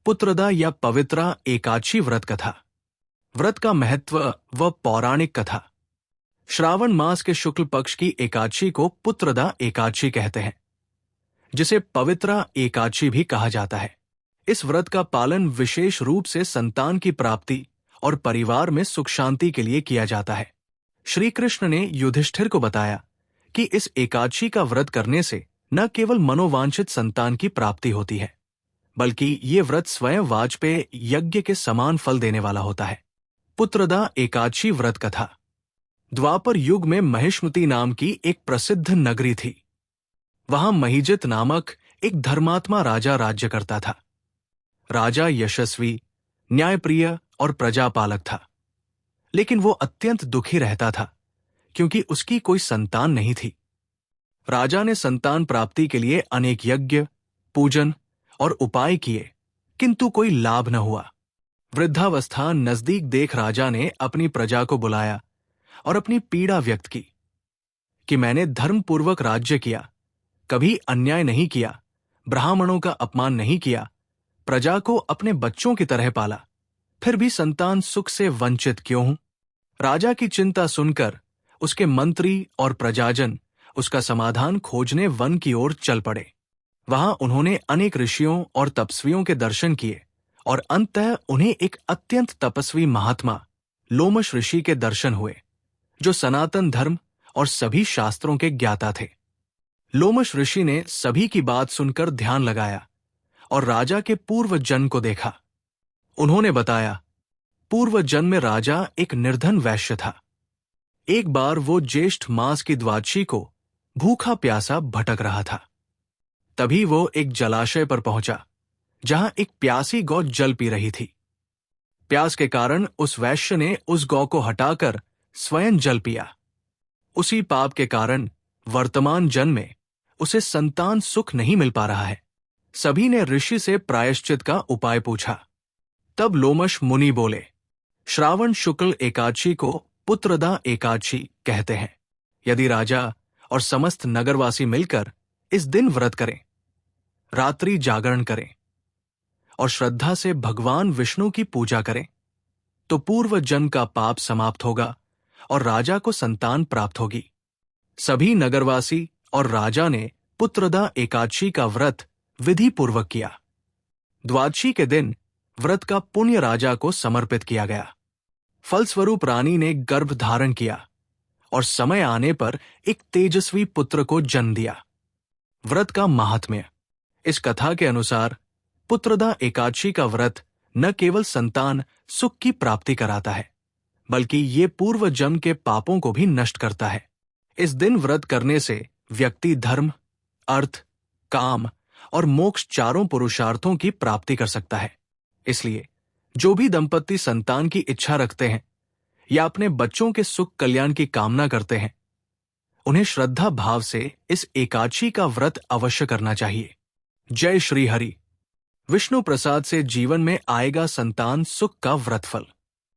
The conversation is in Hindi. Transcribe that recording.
पुत्रदा या पवित्रा एकादशी व्रत कथा। व्रत का महत्व व पौराणिक कथा। श्रावण मास के शुक्ल पक्ष की एकादशी को पुत्रदा एकादशी कहते हैं, जिसे पवित्रा एकादशी भी कहा जाता है। इस व्रत का पालन विशेष रूप से संतान की प्राप्ति और परिवार में सुख शांति के लिए किया जाता है। श्री कृष्ण ने युधिष्ठिर को बताया कि इस एकादशी का व्रत करने से न केवल मनोवांछित संतान की प्राप्ति होती है, बल्कि ये व्रत स्वयं वाजपेय यज्ञ के समान फल देने वाला होता है। पुत्रदा एकादशी व्रत कथा। द्वापर युग में महिष्मति नाम की एक प्रसिद्ध नगरी थी। वहां महिजित नामक एक धर्मात्मा राजा राज्य करता था। राजा यशस्वी, न्यायप्रिय और प्रजापालक था, लेकिन वो अत्यंत दुखी रहता था क्योंकि उसकी कोई संतान नहीं थी। राजा ने संतान प्राप्ति के लिए अनेक यज्ञ, पूजन और उपाय किए, किंतु कोई लाभ न हुआ। वृद्धावस्था नजदीक देख राजा ने अपनी प्रजा को बुलाया और अपनी पीड़ा व्यक्त की कि मैंने धर्मपूर्वक राज्य किया, कभी अन्याय नहीं किया, ब्राह्मणों का अपमान नहीं किया, प्रजा को अपने बच्चों की तरह पाला, फिर भी संतान सुख से वंचित क्यों हूं? राजा की चिंता सुनकर उसके मंत्री और प्रजाजन उसका समाधान खोजने वन की ओर चल पड़े। वहां उन्होंने अनेक ऋषियों और तपस्वियों के दर्शन किए और अंततः उन्हें एक अत्यंत तपस्वी महात्मा लोमश ऋषि के दर्शन हुए, जो सनातन धर्म और सभी शास्त्रों के ज्ञाता थे। लोमश ऋषि ने सभी की बात सुनकर ध्यान लगाया और राजा के पूर्व जन्म को देखा। उन्होंने बताया, पूर्व जन्म में राजा एक निर्धन वैश्य था। एक बार वो ज्येष्ठ मास की द्वादशी को भूखा प्यासा भटक रहा था। तभी वो एक जलाशय पर पहुंचा, जहां एक प्यासी गौ जल पी रही थी। प्यास के कारण उस वैश्य ने उस गौ को हटाकर स्वयं जल पिया। उसी पाप के कारण वर्तमान जन्म में उसे संतान सुख नहीं मिल पा रहा है। सभी ने ऋषि से प्रायश्चित का उपाय पूछा। तब लोमश मुनि बोले, श्रावण शुक्ल एकादशी को पुत्रदा एकादशी कहते हैं। यदि राजा और समस्त नगरवासी मिलकर इस दिन व्रत करें, रात्रि जागरण करें और श्रद्धा से भगवान विष्णु की पूजा करें, तो पूर्व जन्म का पाप समाप्त होगा और राजा को संतान प्राप्त होगी। सभी नगरवासी और राजा ने पुत्रदा एकादशी का व्रत विधि पूर्वक किया। द्वादशी के दिन व्रत का पुण्य राजा को समर्पित किया गया। फलस्वरूप रानी ने गर्भ धारण किया और समय आने पर एक तेजस्वी पुत्र को जन्म दिया। व्रत का महात्म्य। इस कथा के अनुसार पुत्रदा एकादशी का व्रत न केवल संतान सुख की प्राप्ति कराता है, बल्कि ये पूर्व जन्म के पापों को भी नष्ट करता है। इस दिन व्रत करने से व्यक्ति धर्म, अर्थ, काम और मोक्ष चारों पुरुषार्थों की प्राप्ति कर सकता है। इसलिए जो भी दंपत्ति संतान की इच्छा रखते हैं या अपने बच्चों के सुख कल्याण की कामना करते हैं, उन्हें श्रद्धा भाव से इस एकादशी का व्रत अवश्य करना चाहिए। जय श्री हरि। विष्णु प्रसाद से जीवन में आएगा संतान सुख का व्रतफल।